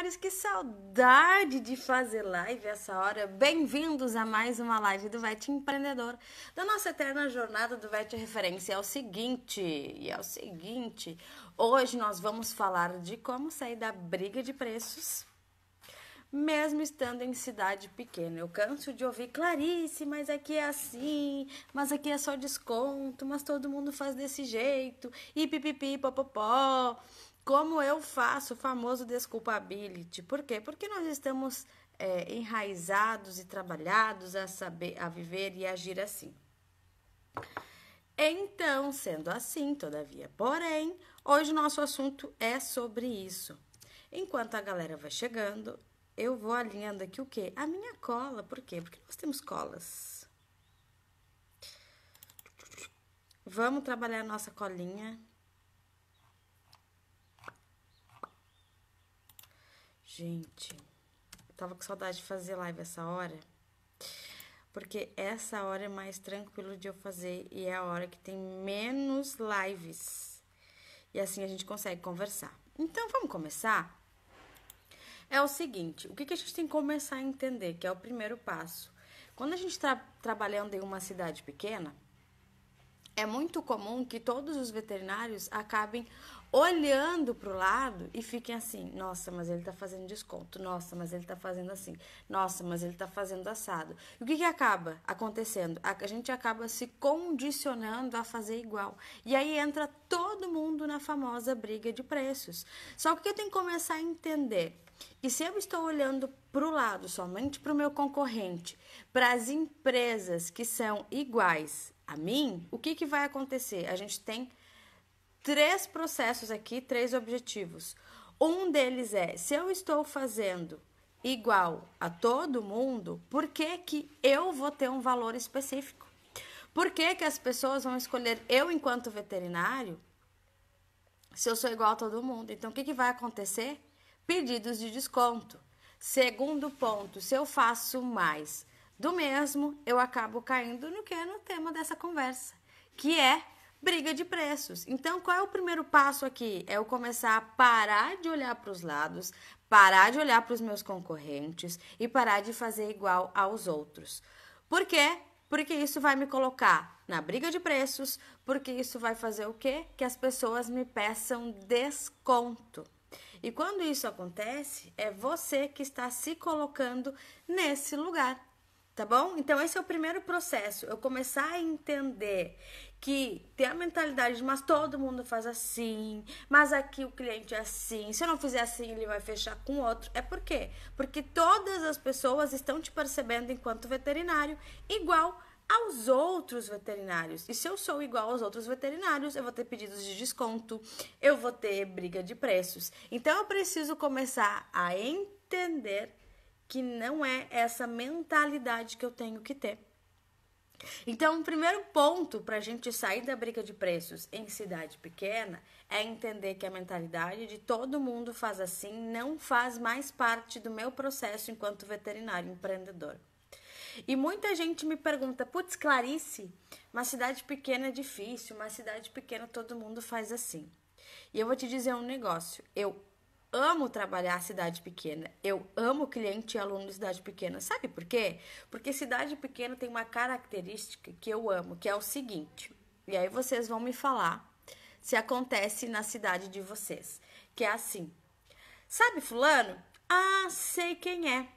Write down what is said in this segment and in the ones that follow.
veterinários, que saudade de fazer live essa hora. Bem-vindos a mais uma live do Vet Empreendedor, da nossa eterna jornada do Vet Referência. É o seguinte, hoje nós vamos falar de como sair da briga de preços, mesmo estando em cidade pequena. Eu canso de ouvir: Clarice, mas aqui é assim, mas aqui é só desconto, mas todo mundo faz desse jeito, e pipipi, popopó. Como eu faço o famoso desculpability. Por quê? Porque nós estamos enraizados e trabalhados a viver e agir assim. Então, sendo assim, todavia, porém, hoje o nosso assunto é sobre isso. Enquanto a galera vai chegando, eu vou alinhando aqui o quê? A minha cola. Por quê? Porque nós temos colas. Vamos trabalhar a nossa colinha. Gente, eu tava com saudade de fazer live essa hora, porque essa hora é mais tranquilo de eu fazer e é a hora que tem menos lives. E assim a gente consegue conversar. Então, vamos começar? É o seguinte, o que a gente tem que começar a entender, que é o primeiro passo. Quando a gente está trabalhando em uma cidade pequena, é muito comum que todos os veterinários acabem olhando para o lado e fiquem assim: nossa, mas ele está fazendo desconto, nossa, mas ele está fazendo assim, nossa, mas ele está fazendo assado. E o que acaba acontecendo? A gente acaba se condicionando a fazer igual. E aí entra todo mundo na famosa briga de preços. Só que eu tenho que começar a entender que se eu estou olhando para o lado, somente para o meu concorrente, para as empresas que são iguais a mim, o que vai acontecer? A gente tem 3 processos aqui, 3 objetivos. Um deles é: se eu estou fazendo igual a todo mundo, por que eu vou ter um valor específico? Por que as pessoas vão escolher eu enquanto veterinário se eu sou igual a todo mundo? Então, o que vai acontecer? Pedidos de desconto. Segundo ponto, se eu faço mais do mesmo, eu acabo caindo no tema dessa conversa, que é briga de preços. Então, qual é o primeiro passo aqui? É eu começar a parar de olhar para os lados, parar de olhar para os meus concorrentes e parar de fazer igual aos outros. Por quê? Porque isso vai me colocar na briga de preços, porque isso vai fazer o quê? Que as pessoas me peçam desconto. E quando isso acontece, é você que está se colocando nesse lugar, tá bom? Então, esse é o primeiro processo, eu começar a entender que tem a mentalidade de: mas todo mundo faz assim, mas aqui o cliente é assim, se eu não fizer assim, ele vai fechar com outro. É por quê? Porque todas as pessoas estão te percebendo enquanto veterinário igual aos outros veterinários. E se eu sou igual aos outros veterinários, eu vou ter pedidos de desconto, eu vou ter briga de preços. Então, eu preciso começar a entender que não é essa mentalidade que eu tenho que ter. Então, o primeiro ponto para a gente sair da briga de preços em cidade pequena é entender que a mentalidade de todo mundo faz assim não faz mais parte do meu processo enquanto veterinário empreendedor. E muita gente me pergunta: putz, Clarice, uma cidade pequena é difícil, uma cidade pequena todo mundo faz assim. E eu vou te dizer um negócio: eu amo trabalhar cidade pequena, eu amo cliente e aluno de cidade pequena. Sabe por quê? Porque cidade pequena tem uma característica que eu amo, que é o seguinte, e aí vocês vão me falar se acontece na cidade de vocês, que é assim: sabe fulano? Ah, sei quem é.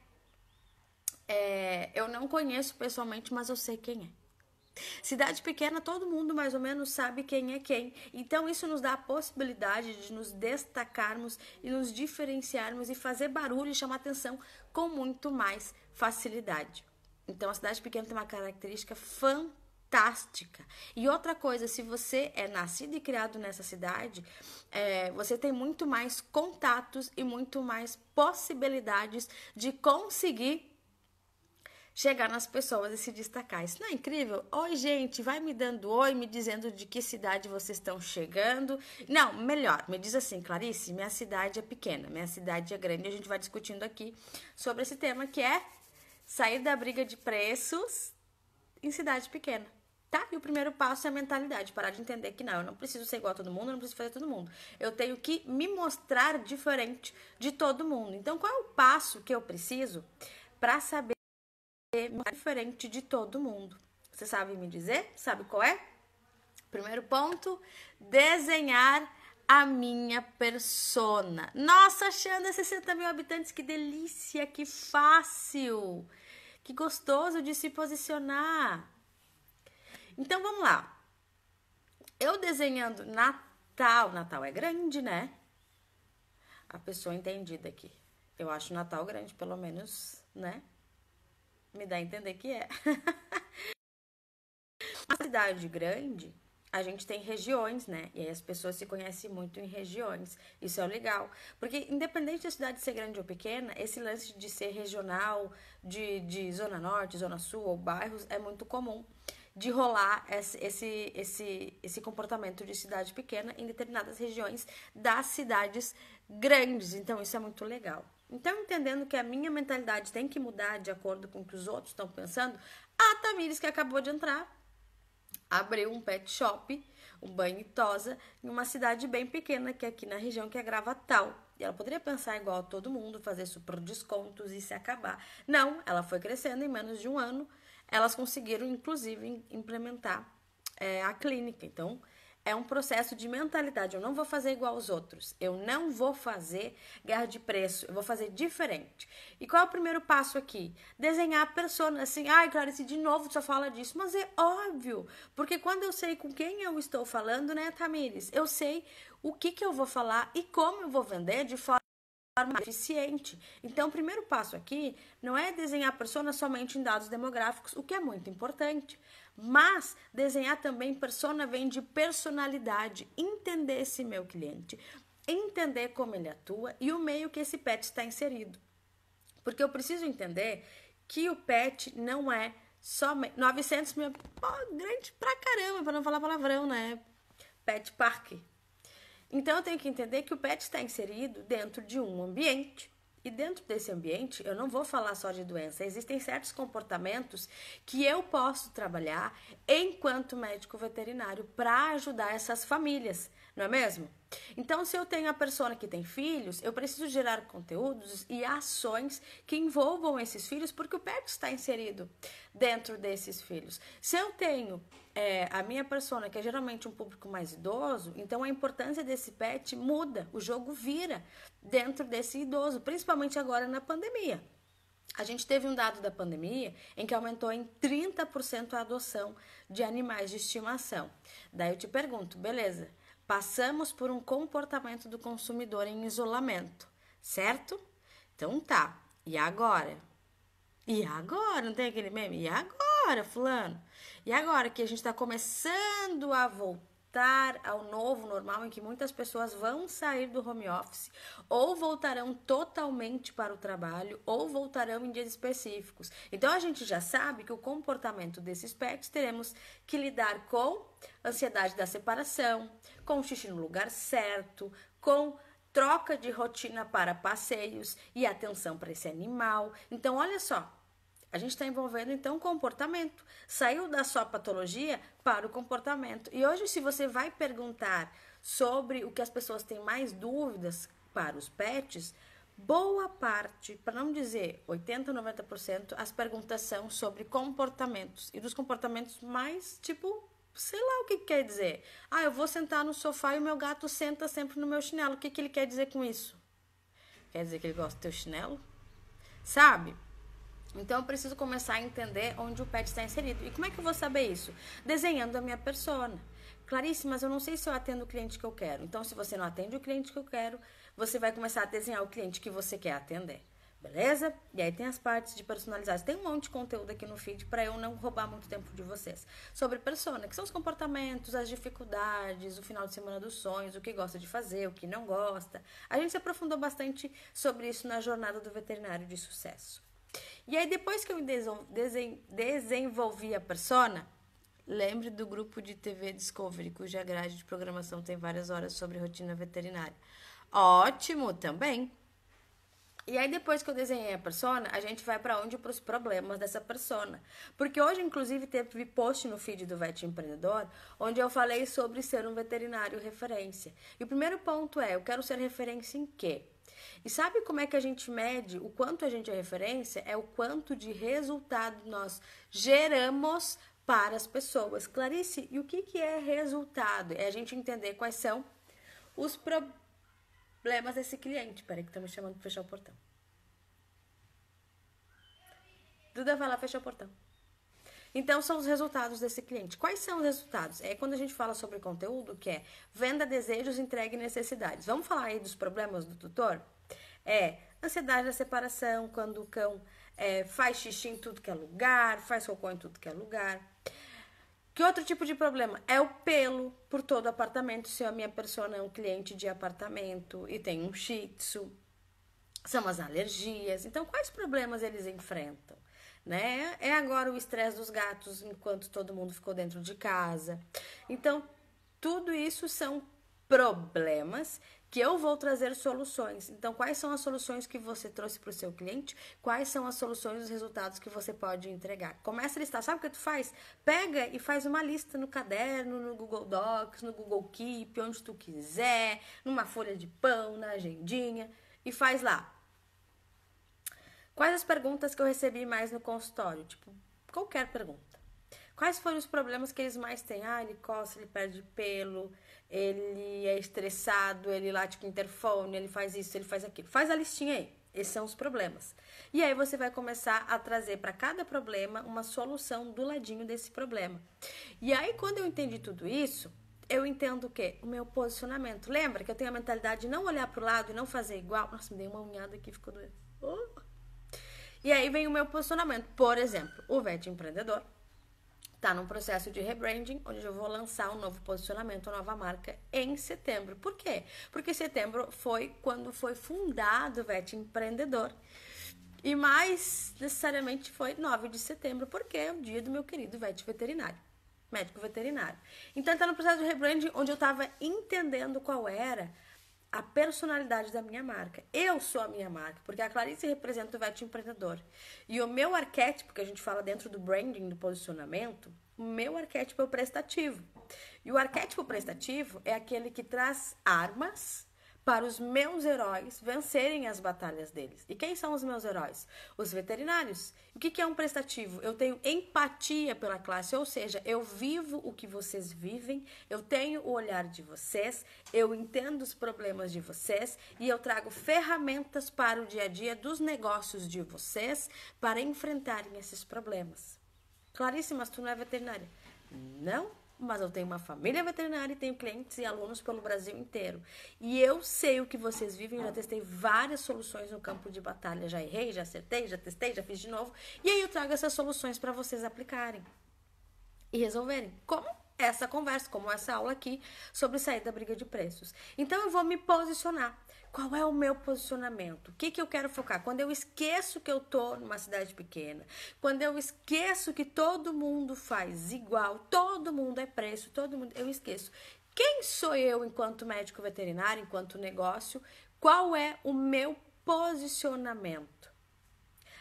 Eu não conheço pessoalmente, mas eu sei quem é. Cidade pequena, todo mundo mais ou menos sabe quem é quem. Então, isso nos dá a possibilidade de nos destacarmos e nos diferenciarmos e fazer barulho e chamar atenção com muito mais facilidade. Então, a cidade pequena tem uma característica fantástica. E outra coisa, se você é nascido e criado nessa cidade, você tem muito mais contatos e muito mais possibilidades de conseguir chegar nas pessoas e se destacar. Isso não é incrível? Oi, gente, vai me dando oi, me dizendo de que cidade vocês estão chegando. Não, melhor, me diz assim: Clarice, minha cidade é pequena, minha cidade é grande. A gente vai discutindo aqui sobre esse tema, que é sair da briga de preços em cidade pequena. tá? E o primeiro passo é a mentalidade, parar de entender que não, eu não preciso ser igual a todo mundo, eu não preciso fazer todo mundo. Eu tenho que me mostrar diferente de todo mundo. Então, qual é o passo que eu preciso para saber diferente de todo mundo? Você sabe me dizer? Sabe qual é? Primeiro ponto, desenhar a minha persona. Nossa, Xanda, 60 mil habitantes, que delícia, que fácil, que gostoso de se posicionar. Então, vamos lá. Eu desenhando Natal é grande, né? A pessoa entendida aqui. Eu acho Natal grande, pelo menos, né? Me dá a entender que é. Uma cidade grande, a gente tem regiões, né? E aí as pessoas se conhecem muito em regiões. Isso é legal. Porque independente da cidade ser grande ou pequena, esse lance de ser regional, de zona norte, zona sul ou bairros, é muito comum de rolar esse comportamento de cidade pequena em determinadas regiões das cidades grandes. Então, isso é muito legal. Então, entendendo que a minha mentalidade tem que mudar de acordo com o que os outros estão pensando, a Tamires, que acabou de entrar, abriu um pet shop, um banho e tosa, em uma cidade bem pequena, que é aqui na região, que é Gravatal. E ela poderia pensar igual a todo mundo, fazer super descontos e se acabar. Não, ela foi crescendo em menos de um ano. Elas conseguiram, inclusive, implementar a clínica. Então, é um processo de mentalidade. Eu não vou fazer igual aos outros. Eu não vou fazer guerra de preço. Eu vou fazer diferente. E qual é o primeiro passo aqui? Desenhar a persona. Assim, ai, Clarice, de novo tu só fala disso. Mas é óbvio. Porque quando eu sei com quem eu estou falando, né, Tamires? Eu sei o que eu vou falar e como eu vou vender de forma eficiente. Então, o primeiro passo aqui não é desenhar a persona somente em dados demográficos, o que é muito importante, mas desenhar também persona vem de personalidade, entender esse meu cliente, entender como ele atua e o meio que esse pet está inserido. Porque eu preciso entender que o pet não é somente 900 mil, grande pra caramba, para não falar palavrão, né? Pet park. Então, eu tenho que entender que o pet está inserido dentro de um ambiente. E dentro desse ambiente, eu não vou falar só de doença. Existem certos comportamentos que eu posso trabalhar enquanto médico veterinário para ajudar essas famílias, não é mesmo? Então, se eu tenho a persona que tem filhos, eu preciso gerar conteúdos e ações que envolvam esses filhos, porque o pet está inserido dentro desses filhos. Se eu tenho a minha persona, que é geralmente um público mais idoso, então a importância desse pet muda, o jogo vira dentro desse idoso, principalmente agora na pandemia. A gente teve um dado da pandemia em que aumentou em 30% a adoção de animais de estimação. Daí eu te pergunto, beleza, passamos por um comportamento do consumidor em isolamento, certo? Então tá, e agora? E agora? Não tem aquele meme? E agora, fulano? E agora que a gente está começando a voltar ao novo normal, em que muitas pessoas vão sair do home office, ou voltarão totalmente para o trabalho, ou voltarão em dias específicos. Então, a gente já sabe que o comportamento desses pets teremos que lidar com ansiedade da separação, com xixi no lugar certo, com troca de rotina para passeios e atenção para esse animal. Então, olha só, a gente está envolvendo, então, comportamento. Saiu da só patologia para o comportamento. E hoje, se você vai perguntar sobre o que as pessoas têm mais dúvidas para os pets, boa parte, para não dizer 80%, 90%, as perguntas são sobre comportamentos. E dos comportamentos mais, tipo, sei lá o que quer dizer. Ah, eu vou sentar no sofá e o meu gato senta sempre no meu chinelo. O que ele quer dizer com isso? Quer dizer que ele gosta do teu chinelo? Sabe? Então, eu preciso começar a entender onde o pet está inserido. E como é que eu vou saber isso? Desenhando a minha persona. Clarice, mas eu não sei se eu atendo o cliente que eu quero. Então, se você não atende o cliente que eu quero, você vai começar a desenhar o cliente que você quer atender. Beleza? E aí tem as partes de personalizadas. Tem um monte de conteúdo aqui no feed para eu não roubar muito tempo de vocês. Sobre persona, que são os comportamentos, as dificuldades, o final de semana dos sonhos, o que gosta de fazer, o que não gosta. A gente se aprofundou bastante sobre isso na jornada do veterinário de sucesso. E aí, depois que eu desenvolvi a persona, lembre do grupo de TV Discovery, cuja grade de programação tem várias horas sobre rotina veterinária. Ótimo, também. E aí, depois que eu desenhei a persona, a gente vai para onde? Para os problemas dessa persona. Porque hoje, inclusive, teve post no feed do Vet Empreendedor, onde eu falei sobre ser um veterinário referência. E o primeiro ponto é, eu quero ser referência em quê? E sabe como é que a gente mede o quanto a gente é referência? É o quanto de resultado nós geramos para as pessoas. Clarice, e o que é resultado? É a gente entender quais são os problemas desse cliente. Peraí que estão me chamando para fechar o portão. Duda vai lá fechar o portão. Então, são os resultados desse cliente. Quais são os resultados? É quando a gente fala sobre conteúdo, que é venda, desejos, entrega e necessidades. Vamos falar aí dos problemas do tutor? É ansiedade da separação, quando o cão faz xixi em tudo que é lugar, faz cocô em tudo que é lugar. Que outro tipo de problema? É o pelo por todo o apartamento, se a minha persona é um cliente de apartamento e tem um shih tzu. São as alergias. Então, quais problemas eles enfrentam? Né? É agora o estresse dos gatos enquanto todo mundo ficou dentro de casa. Então, tudo isso são problemas que eu vou trazer soluções. Então, quais são as soluções que você trouxe para o seu cliente? Quais são as soluções e os resultados que você pode entregar? Começa a listar. Sabe o que tu faz? Pega e faz uma lista no caderno, no Google Docs, no Google Keep, onde tu quiser, numa folha de pão, na agendinha, e faz lá. Quais as perguntas que eu recebi mais no consultório? Tipo, qualquer pergunta. Quais foram os problemas que eles mais têm? Ah, ele coça, ele perde pelo, ele é estressado, ele late com interfone, ele faz isso, ele faz aquilo. Faz a listinha aí. Esses são os problemas. E aí você vai começar a trazer para cada problema uma solução do ladinho desse problema. E aí, quando eu entendi tudo isso, eu entendo o quê? O meu posicionamento. Lembra que eu tenho a mentalidade de não olhar para o lado e não fazer igual? Nossa, me dei uma unhada aqui, ficou doendo. E aí vem o meu posicionamento. Por exemplo, o Vet Empreendedor está num processo de rebranding, onde eu vou lançar um novo posicionamento, uma nova marca em setembro. Por quê? Porque setembro foi quando foi fundado o Vet Empreendedor. E mais necessariamente foi 9 de setembro, porque é o dia do meu querido vet veterinário, médico veterinário. Então está no processo de rebranding, onde eu estava entendendo qual era a personalidade da minha marca. Eu sou a minha marca, porque a Clarice representa o Vet Empreendedor. E o meu arquétipo, que a gente fala dentro do branding, do posicionamento, o meu arquétipo é o prestativo. E o arquétipo prestativo é aquele que traz armas para os meus heróis vencerem as batalhas deles. E quem são os meus heróis? Os veterinários. O que é um prestativo? Eu tenho empatia pela classe, ou seja, eu vivo o que vocês vivem, eu tenho o olhar de vocês, eu entendo os problemas de vocês e eu trago ferramentas para o dia a dia dos negócios de vocês para enfrentarem esses problemas. Clarice, mas tu não é veterinária? Não, mas eu tenho uma família veterinária e tenho clientes e alunos pelo Brasil inteiro. E eu sei o que vocês vivem, eu já testei várias soluções no campo de batalha. Já errei, já acertei, já testei, já fiz de novo. E aí eu trago essas soluções para vocês aplicarem e resolverem. Como essa conversa, como essa aula aqui sobre sair da briga de preços. Então eu vou me posicionar. Qual é o meu posicionamento? O que eu quero focar? Quando eu esqueço que eu tô numa cidade pequena, quando eu esqueço que todo mundo faz igual, todo mundo é preço, todo mundo, eu esqueço. Quem sou eu enquanto médico veterinário, enquanto negócio? Qual é o meu posicionamento?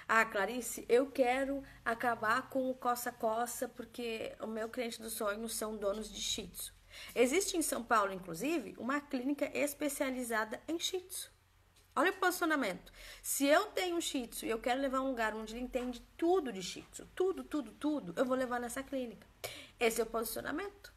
Ah, Clarice, eu quero acabar com o coça-coça porque o meu cliente dos sonhos são donos de shih tzu. Existe em São Paulo, inclusive, uma clínica especializada em shih tzu. Olha o posicionamento. Se eu tenho um shih tzu e eu quero levar a um lugar onde ele entende tudo de shih tzu, tudo, eu vou levar nessa clínica. Esse é o posicionamento.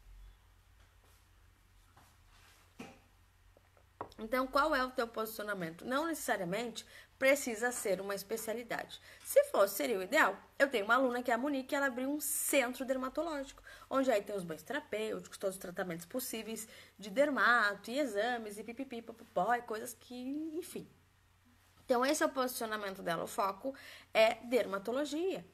Então, qual é o teu posicionamento? Não necessariamente precisa ser uma especialidade. Se fosse, seria o ideal. Eu tenho uma aluna que é a Monique, ela abriu um centro dermatológico, onde aí tem os banhos terapêuticos, todos os tratamentos possíveis de dermato e exames e pipipi, popopó e coisas que, enfim. Então, esse é o posicionamento dela. O foco é dermatologia.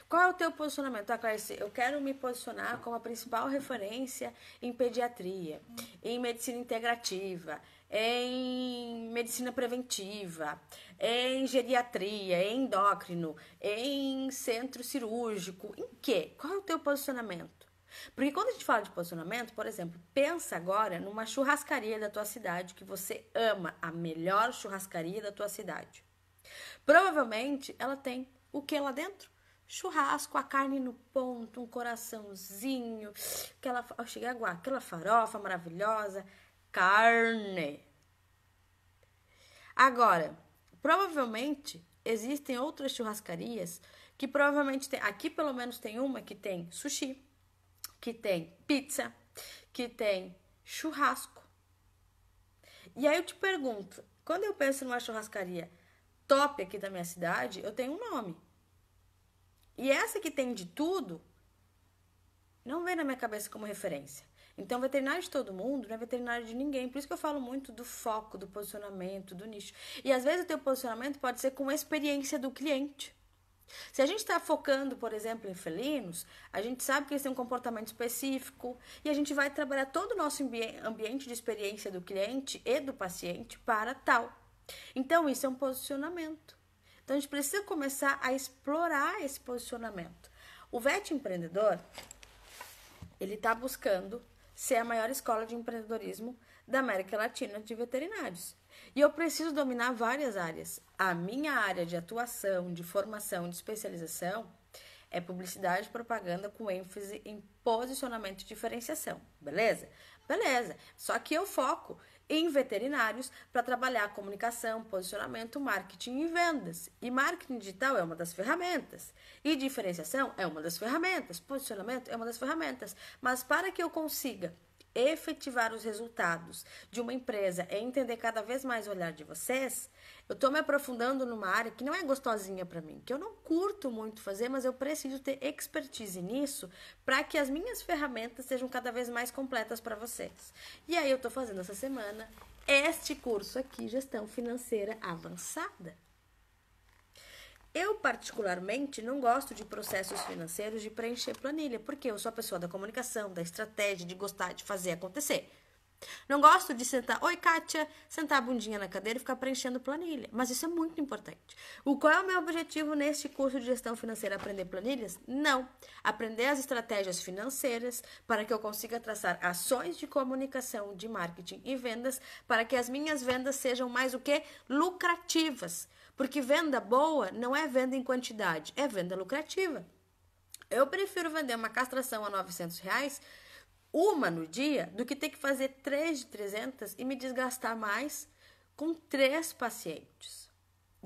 Qual é o teu posicionamento? Ah, Clarice, eu quero me posicionar como a principal referência em pediatria, em medicina integrativa, em medicina preventiva, em geriatria, em endócrino, em centro cirúrgico, em quê? Qual é o teu posicionamento? Porque quando a gente fala de posicionamento, por exemplo, pensa agora numa churrascaria da tua cidade que você ama, a melhor churrascaria da tua cidade. Provavelmente ela tem o que lá dentro? Churrasco, a carne no ponto, um coraçãozinho, aquela farofa maravilhosa, carne. Agora, provavelmente existem outras churrascarias que provavelmente tem, aqui pelo menos tem uma que tem sushi, que tem pizza, que tem churrasco. E aí eu te pergunto, quando eu penso numa churrascaria top aqui da minha cidade, eu tenho um nome. E essa que tem de tudo, não vem na minha cabeça como referência. Então, veterinário de todo mundo não é veterinário de ninguém. Por isso que eu falo muito do foco, do posicionamento, do nicho. E às vezes o teu posicionamento pode ser com a experiência do cliente. Se a gente está focando, por exemplo, em felinos, a gente sabe que eles têm um comportamento específico e a gente vai trabalhar todo o nosso ambiente de experiência do cliente e do paciente para tal. Então, isso é um posicionamento. Então, a gente precisa começar a explorar esse posicionamento. O vet empreendedor, ele está buscando ser a maior escola de empreendedorismo da América Latina de veterinários. E eu preciso dominar várias áreas. A minha área de atuação, de formação, de especialização é publicidade e propaganda com ênfase em posicionamento e diferenciação. Beleza? Beleza. Só que eu foco em veterinários para trabalhar comunicação, posicionamento, marketing e vendas. E marketing digital é uma das ferramentas. E diferenciação é uma das ferramentas. Posicionamento é uma das ferramentas. Mas para que eu consiga efetivar os resultados de uma empresa e entender cada vez mais o olhar de vocês, eu estou me aprofundando numa área que não é gostosinha para mim, que eu não curto muito fazer, mas eu preciso ter expertise nisso para que as minhas ferramentas sejam cada vez mais completas para vocês. E aí eu estou fazendo essa semana este curso aqui, Gestão Financeira Avançada. Eu, particularmente, não gosto de processos financeiros de preencher planilha, porque eu sou a pessoa da comunicação, da estratégia, de gostar de fazer acontecer. Não gosto de sentar, oi Kátia, sentar a bundinha na cadeira e ficar preenchendo planilha, mas isso é muito importante. Qual é o meu objetivo neste curso de gestão financeira? Aprender planilhas? Não. Aprender as estratégias financeiras para que eu consiga traçar ações de comunicação, de marketing e vendas para que as minhas vendas sejam mais o que? Lucrativas. Porque venda boa não é venda em quantidade, é venda lucrativa. Eu prefiro vender uma castração a R$900, uma no dia, do que ter que fazer 3 de 300 e me desgastar mais com 3 pacientes.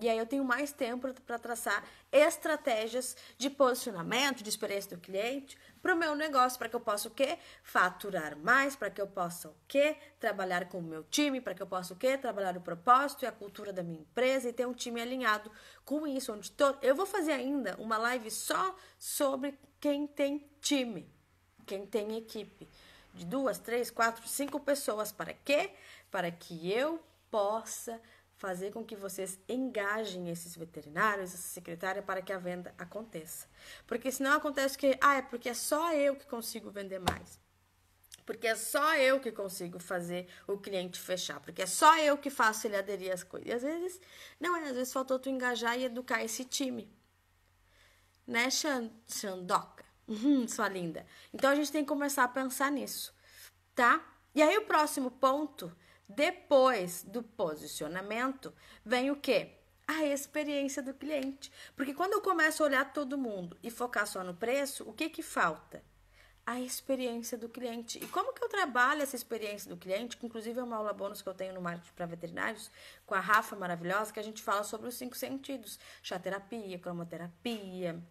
E aí eu tenho mais tempo para traçar estratégias de posicionamento, de experiência do cliente para o meu negócio, para que eu possa o quê? Faturar mais, para que eu possa o quê? Trabalhar com o meu time, para que eu possa o quê? Trabalhar o propósito e a cultura da minha empresa e ter um time alinhado com isso. Eu vou fazer ainda uma live só sobre quem tem time, quem tem equipe de 2, 3, 4, 5 pessoas. Para quê? Para que eu possa fazer com que vocês engajem esses veterinários, essa secretária, para que a venda aconteça. Porque senão acontece que, é porque é só eu que consigo vender mais. Porque é só eu que consigo fazer o cliente fechar. Porque é só eu que faço ele aderir às coisas. E às vezes, não é, às vezes faltou tu engajar e educar esse time. Né, Xandoca? Sua linda. Então, a gente tem que começar a pensar nisso, tá? E aí, o próximo ponto, depois do posicionamento, vem o quê? A experiência do cliente. Porque quando eu começo a olhar todo mundo e focar só no preço, o que que falta? A experiência do cliente. E como que eu trabalho essa experiência do cliente? Que inclusive é uma aula bônus que eu tenho no marketing para veterinários, com a Rafa maravilhosa, que a gente fala sobre os 5 sentidos. Chaterapia, cromoterapia,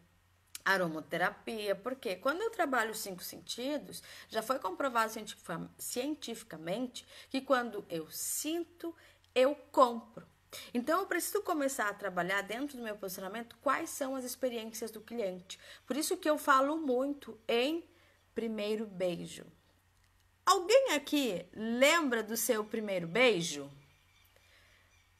aromaterapia, porque quando eu trabalho os 5 sentidos, já foi comprovado cientificamente que quando eu sinto, eu compro. Então, eu preciso começar a trabalhar dentro do meu posicionamento quais são as experiências do cliente. Por isso que eu falo muito em primeiro beijo. Alguém aqui lembra do seu primeiro beijo?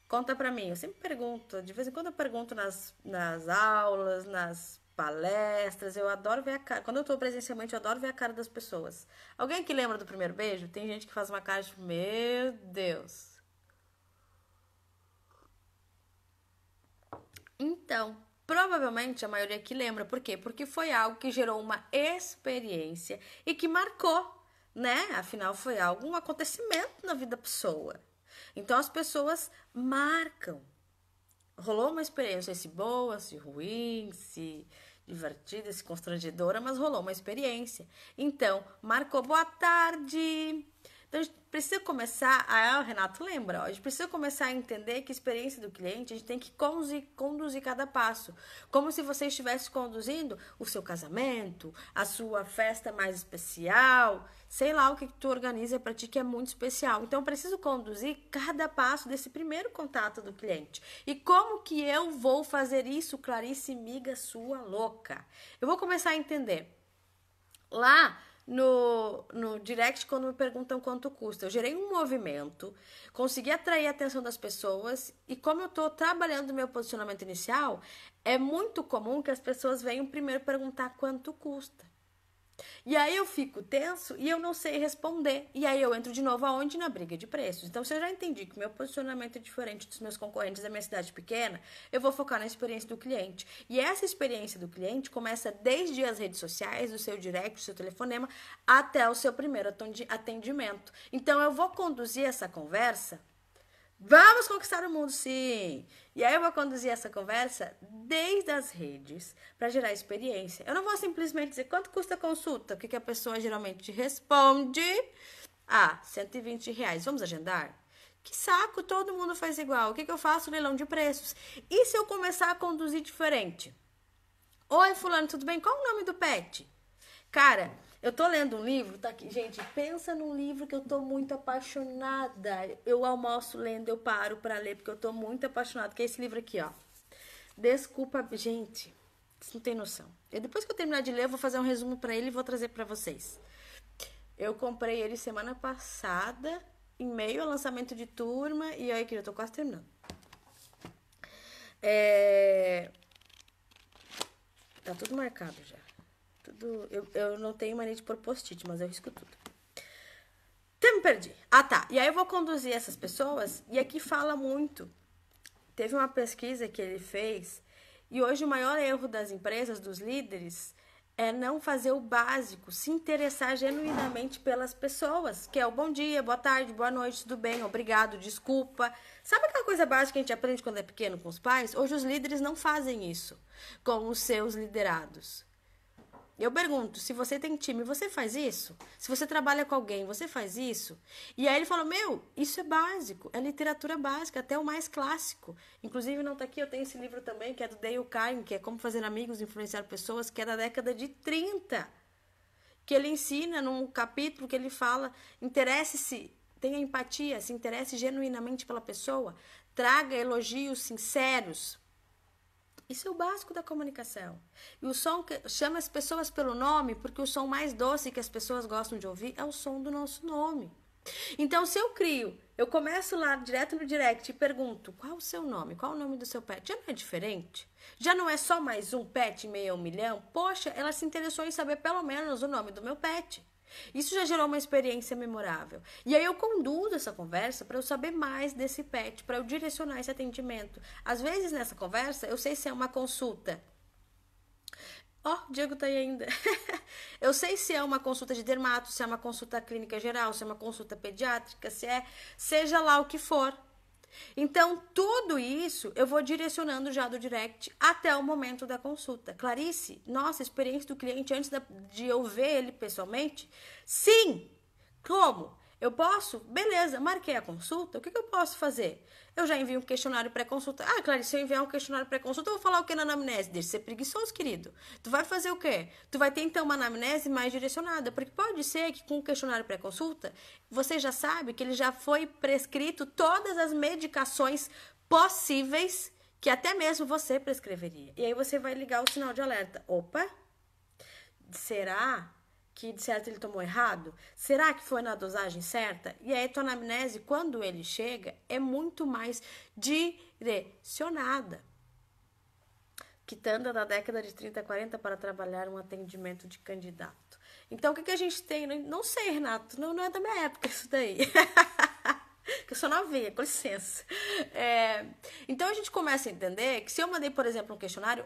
Conta pra mim, eu sempre pergunto, de vez em quando eu pergunto nas aulas, nas palestras, eu adoro ver a cara. Quando eu tô presencialmente, eu adoro ver a cara das pessoas. Alguém que lembra do primeiro beijo? Tem gente que faz uma cara de, meu Deus. Então, provavelmente a maioria aqui lembra. Por quê? Porque foi algo que gerou uma experiência e que marcou, né? Afinal, foi um acontecimento na vida da pessoa. Então, as pessoas marcam rolou uma experiência, se boa, se ruim, se divertida, se constrangedora, mas rolou uma experiência. Então, marcou boa tarde. Então, a gente precisa começar, o Renato lembra, ó, a gente precisa começar a entender que a experiência do cliente, a gente tem que conduzir cada passo. Como se você estivesse conduzindo o seu casamento, a sua festa mais especial, sei lá o que tu organiza para ti que é muito especial. Então, eu preciso conduzir cada passo desse primeiro contato do cliente. E como que eu vou fazer isso, Clarice, miga sua louca? Eu vou começar a entender. Lá no direct, quando me perguntam quanto custa, eu gerei um movimento, consegui atrair a atenção das pessoas, e como eu estou trabalhando meu posicionamento inicial, é muito comum que as pessoas venham primeiro perguntar quanto custa. E aí eu fico tenso e eu não sei responder. E aí eu entro de novo aonde? Na briga de preços. Então, se eu já entendi que o meu posicionamento é diferente dos meus concorrentes da minha cidade pequena, eu vou focar na experiência do cliente. E essa experiência do cliente começa desde as redes sociais, do seu direct, do seu telefonema, até o seu primeiro atendimento. Então, eu vou conduzir essa conversa. Vamos conquistar o mundo, sim! E aí eu vou conduzir essa conversa desde as redes para gerar experiência. Eu não vou simplesmente dizer quanto custa a consulta, o que a pessoa geralmente responde. R$120. Vamos agendar? Que saco, todo mundo faz igual. O que eu faço? Leilão de preços. E se eu começar a conduzir diferente? Oi, fulano, tudo bem? Qual o nome do pet? Cara, eu tô lendo um livro, tá aqui, gente, pensa num livro que eu tô muito apaixonada. Eu almoço lendo, eu paro pra ler, porque eu tô muito apaixonada, que é esse livro aqui, ó. Desculpa, gente, vocês não tem noção. Depois que eu terminar de ler, eu vou fazer um resumo pra ele e vou trazer pra vocês. Eu comprei ele semana passada, em meio ao lançamento de turma, e aí, que eu tô quase terminando. Tá tudo marcado já. Eu não tenho mania de pôr post-it, mas eu risco tudo. Até me perdi. Tá. E aí eu vou conduzir essas pessoas, e aqui fala muito. Teve uma pesquisa que ele fez, e hoje o maior erro das empresas, dos líderes, é não fazer o básico, se interessar genuinamente pelas pessoas, que é o bom dia, boa tarde, boa noite, tudo bem, obrigado, desculpa. Sabe aquela coisa básica que a gente aprende quando é pequeno com os pais? Hoje os líderes não fazem isso com os seus liderados. Eu pergunto, se você tem time, você faz isso? Se você trabalha com alguém, você faz isso? E aí ele falou, isso é básico, é literatura básica, até o mais clássico. Inclusive, não tá aqui, eu tenho esse livro também, que é do Dale Carnegie, que é Como Fazer Amigos e Influenciar Pessoas, que é da década de 30. Que ele ensina num capítulo que ele fala, interesse-se, tenha empatia, se interesse genuinamente pela pessoa, traga elogios sinceros. Isso é o básico da comunicação. E o som chama as pessoas pelo nome, porque o som mais doce que as pessoas gostam de ouvir é o som do nosso nome. Então, se eu começo lá direto no direct e pergunto, qual o seu nome? Qual o nome do seu pet? Já não é diferente? Já não é só mais um pet em meio a 1 milhão? Poxa, ela se interessou em saber pelo menos o nome do meu pet. Isso já gerou uma experiência memorável. E aí eu conduzo essa conversa para eu saber mais desse pet, para eu direcionar esse atendimento. Às vezes nessa conversa eu sei se é uma consulta. O Diego tá aí ainda. Eu sei se é uma consulta de dermato, se é uma consulta clínica geral, se é uma consulta pediátrica, seja lá o que for. Então, tudo isso eu vou direcionando já do direct até o momento da consulta. Clarice, nossa, experiência do cliente antes de eu ver ele pessoalmente? Sim! Como? Eu posso? Beleza, marquei a consulta, o que eu posso fazer? Eu já envio um questionário pré-consulta. Clarice, se eu enviar um questionário pré-consulta, eu vou falar o que na anamnese? Deixa de ser preguiçoso, querido. Tu vai fazer o quê? Tu vai ter, então, uma anamnese mais direcionada, porque pode ser que com o questionário pré-consulta, você já sabe que ele já foi prescrito todas as medicações possíveis que até mesmo você prescreveria. E aí você vai ligar o sinal de alerta. Opa! Será que de certo ele tomou errado? Será que foi na dosagem certa? E aí a tua anamnese, quando ele chega, é muito mais direcionada. Quitanda da década de 30, 40 para trabalhar um atendimento de candidato. Então, o que a gente tem? Não sei, Renato, não é da minha época isso daí. Que eu sou novinha, com licença. Então, a gente começa a entender que se eu mandei, por exemplo, um questionário,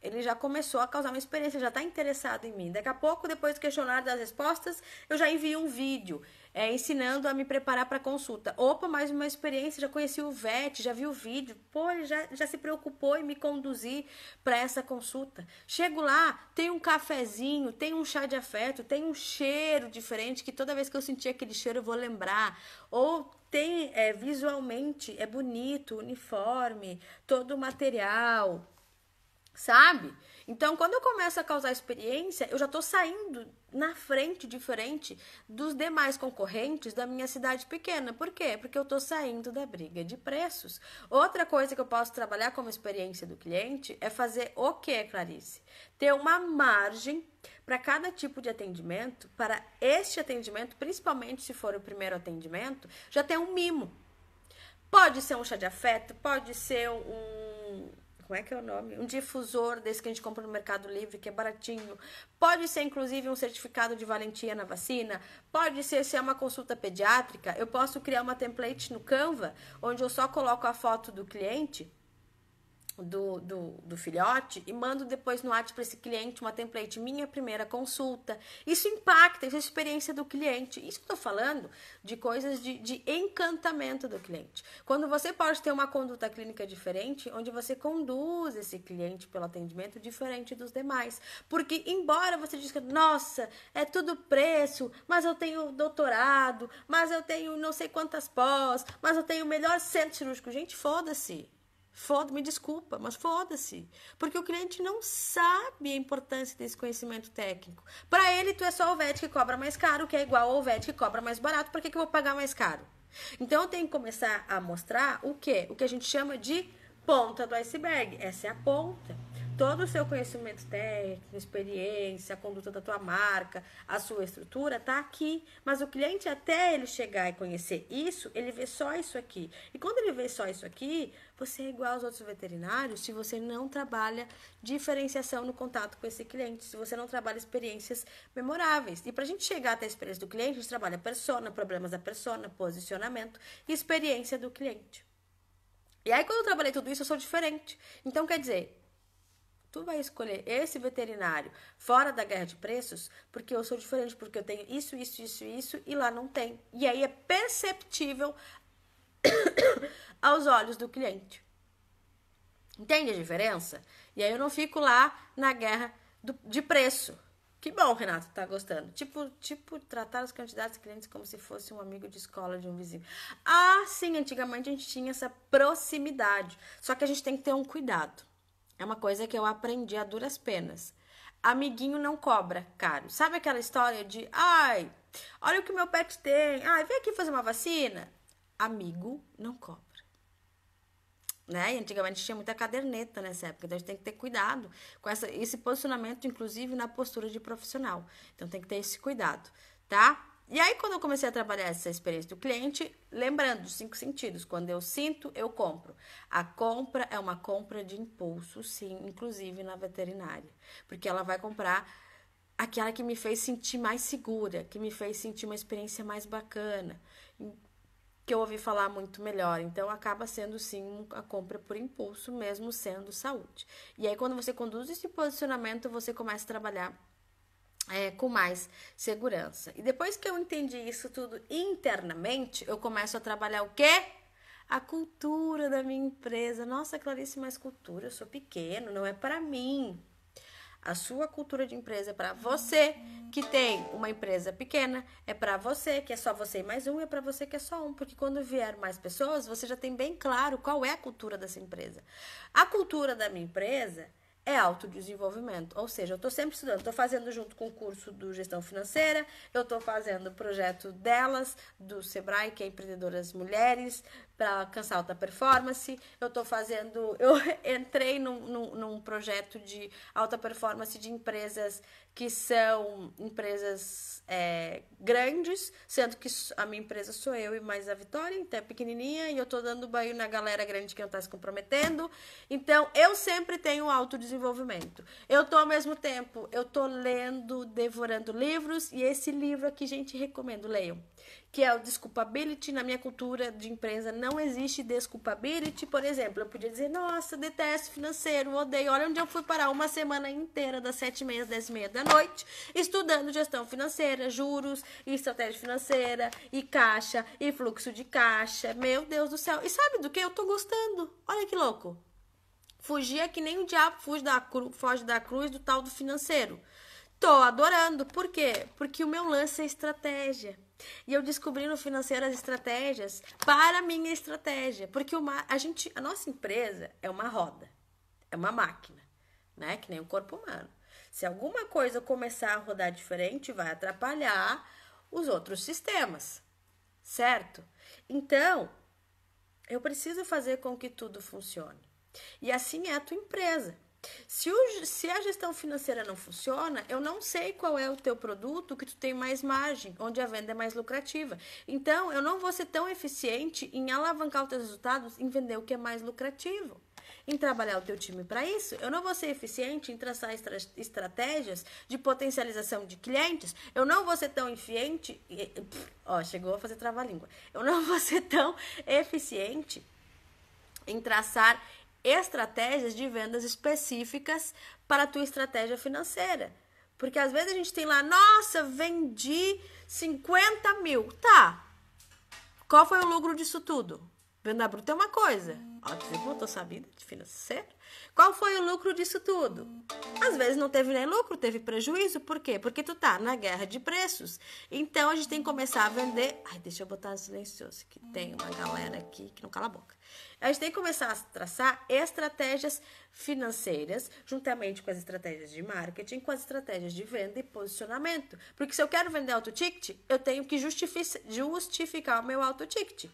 Ele já começou a causar uma experiência, já está interessado em mim. Daqui a pouco, depois do questionário das respostas, eu já envio um vídeo ensinando a me preparar para a consulta. Opa, mais uma experiência, já conheci o VET, já vi o vídeo. Pô, ele já se preocupou em me conduzir para essa consulta. Chego lá, tem um cafezinho, tem um chá de afeto, tem um cheiro diferente, que toda vez que eu sentir aquele cheiro eu vou lembrar. Ou tem, visualmente, é bonito, uniforme, todo o material, sabe? Então, quando eu começo a causar experiência, eu já tô saindo na frente, diferente dos demais concorrentes da minha cidade pequena. Por quê? Porque eu tô saindo da briga de preços. Outra coisa que eu posso trabalhar como experiência do cliente é fazer o quê, Clarice? Ter uma margem para cada tipo de atendimento, para este atendimento, principalmente se for o primeiro atendimento, já tem um mimo. Pode ser um chá de afeto, pode ser como é que é o nome? Um difusor desse que a gente compra no Mercado Livre, que é baratinho. Pode ser, inclusive, um certificado de valentia na vacina. Pode ser, se é uma consulta pediátrica, eu posso criar uma template no Canva, onde eu só coloco a foto do cliente, do filhote, e mando depois no WhatsApp para esse cliente uma template, minha primeira consulta. Isso impacta, isso é a experiência do cliente. Isso que eu tô falando de coisas de encantamento do cliente. Quando você pode ter uma conduta clínica diferente, onde você conduz esse cliente pelo atendimento diferente dos demais. Porque, embora você diga, nossa, é tudo preço, mas eu tenho doutorado, mas eu tenho não sei quantas pós, mas eu tenho o melhor centro cirúrgico. Gente, foda-se. Me desculpa, mas foda-se. Porque o cliente não sabe a importância desse conhecimento técnico. Para ele, tu é só o VET que cobra mais caro, que é igual ao VET que cobra mais barato. Por que eu vou pagar mais caro? Então, eu tenho que começar a mostrar o quê? O que a gente chama de ponta do iceberg. Essa é a ponta. Todo o seu conhecimento técnico, experiência, a conduta da tua marca, a sua estrutura, tá aqui. Mas o cliente, até ele chegar e conhecer isso, ele vê só isso aqui. E quando ele vê só isso aqui, você é igual aos outros veterinários se você não trabalha diferenciação no contato com esse cliente, se você não trabalha experiências memoráveis. E pra gente chegar até a experiência do cliente, a gente trabalha persona, problemas da persona, posicionamento e experiência do cliente. E aí, quando eu trabalhei tudo isso, eu sou diferente. Então, quer dizer, tu vai escolher esse veterinário fora da guerra de preços porque eu sou diferente, porque eu tenho isso, e lá não tem. E aí é perceptível aos olhos do cliente. Entende a diferença? E aí eu não fico lá na guerra de preço. Que bom, Renato, tá gostando. Tipo, tratar os candidatos e clientes como se fosse um amigo de escola de um vizinho. Ah, sim, antigamente a gente tinha essa proximidade. Só que a gente tem que ter um cuidado. É uma coisa que eu aprendi a duras penas. Amiguinho não cobra caro. Sabe aquela história de, ai, olha o que meu pet tem. Ai, vem aqui fazer uma vacina. Amigo não cobra. Né? E antigamente tinha muita caderneta nessa época. Então a gente tem que ter cuidado com esse posicionamento, inclusive na postura de profissional. Então tem que ter esse cuidado, tá? E aí, quando eu comecei a trabalhar essa experiência do cliente, lembrando dos 5 sentidos, quando eu sinto, eu compro. A compra é uma compra de impulso, sim, inclusive na veterinária. Porque ela vai comprar aquela que me fez sentir mais segura, que me fez sentir uma experiência mais bacana, que eu ouvi falar muito melhor. Então, acaba sendo, sim, a compra por impulso, mesmo sendo saúde. E aí, quando você conduz esse posicionamento, você começa a trabalhar com mais segurança. E depois que eu entendi isso tudo internamente, eu começo a trabalhar o quê? A cultura da minha empresa. Nossa, Clarice, mas cultura, eu sou pequeno, não é para mim. A sua cultura de empresa é para você que tem uma empresa pequena, é para você que é só você e mais um, é para você que é só um, porque quando vier mais pessoas, você já tem bem claro qual é a cultura dessa empresa. A cultura da minha empresa é autodesenvolvimento, ou seja, eu estou sempre estudando, estou fazendo junto com o curso do Gestão Financeira, eu estou fazendo o projeto delas, do Sebrae, que é Empreendedoras Mulheres, para alcançar alta performance, eu entrei num projeto de alta performance de empresas que são empresas grandes, sendo que a minha empresa sou eu e mais a Vitória, então é pequenininha, e eu tô dando banho na galera grande que não tá se comprometendo. Então, eu sempre tenho autodesenvolvimento. Eu tô, ao mesmo tempo, eu tô lendo, devorando livros, e esse livro aqui, gente, recomendo, leiam. que é o desculpability. Na minha cultura de empresa não existe desculpability. Por exemplo, eu podia dizer, nossa, detesto financeiro, odeio. Olha onde eu fui parar uma semana inteira, das 7h30 às 10h30 da noite, estudando gestão financeira, juros, e estratégia financeira, e caixa, e fluxo de caixa. Meu Deus do céu. E sabe do que? Eu tô gostando. Olha que louco. Fugia que nem o diabo foge da cruz do tal do financeiro. Tô adorando. Por quê? Porque o meu lance é estratégia. E eu descobri no financeiro as estratégias para a minha estratégia. Porque a nossa empresa é uma roda, é uma máquina, né? Que nem o corpo humano. Se alguma coisa começar a rodar diferente, vai atrapalhar os outros sistemas, certo? Então, eu preciso fazer com que tudo funcione. E assim é a tua empresa. Se a gestão financeira não funciona, eu não sei qual é o teu produto que tu tem mais margem, onde a venda é mais lucrativa. Então, eu não vou ser tão eficiente em alavancar os teus resultados, em vender o que é mais lucrativo, em trabalhar o teu time para isso. Eu não vou ser eficiente em traçar estratégias de potencialização de clientes. Eu não vou ser tão eficiente... chegou a fazer trava-língua. Eu não vou ser tão eficiente em traçar estratégias de vendas específicas para a tua estratégia financeira. Porque às vezes a gente tem lá, nossa, vendi 50 mil. Tá. Qual foi o lucro disso tudo? Venda bruta é uma coisa. Você não tô sabendo de financeiro. Qual foi o lucro disso tudo? Às vezes não teve nem lucro, teve prejuízo. Por quê? Porque tu tá na guerra de preços. Então a gente tem que começar a vender... deixa eu botar no silencioso, que tem uma galera aqui que não cala a boca. A gente tem que começar a traçar estratégias financeiras, juntamente com as estratégias de marketing, com as estratégias de venda e posicionamento. Porque se eu quero vender alto ticket, eu tenho que justificar o meu alto ticket.